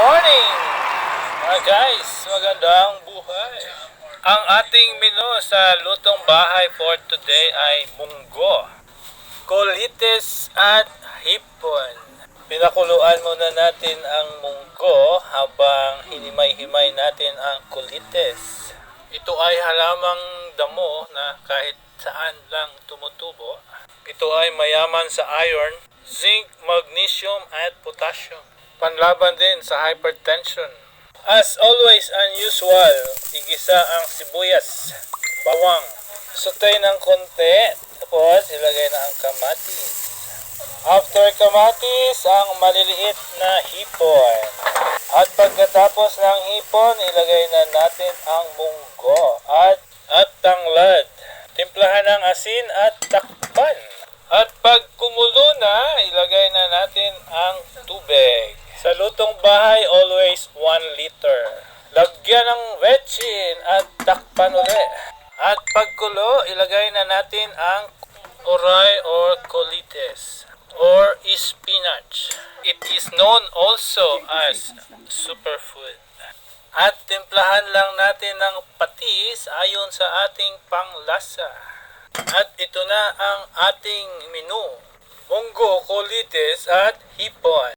morning! Mga guys, magandang buhay. Ang ating menu sa lutong bahay for today ay munggo, colitis at hipon. Pinakuluan muna natin ang munggo habang hinimay-himay natin ang colitis. Ito ay halamang damo na kahit saan lang tumutubo. Ito ay mayaman sa iron, zinc, magnesium at potassium. Panlaban din sa hypertension. As always, unusual, igisa ang sibuyas, bawang, sutay ng konti, tapos ilagay na ang kamatis. After kamatis, ang maliliit na hipon. At pagkatapos ng hipon, ilagay na natin ang munggo at tanglad. Timplahan ng asin at takpan. At pag kumulo na, ilagay na natin ang tubig. Sa lutong bahay, always 1 liter. Lagyan ng vetsin at takpan ulit. At pagkulo, ilagay na natin ang oray or colitis or spinach. It is known also as superfood. At timplahan lang natin ng patis ayon sa ating panglasa. At ito na ang ating menu. Munggo, colitis at hipon.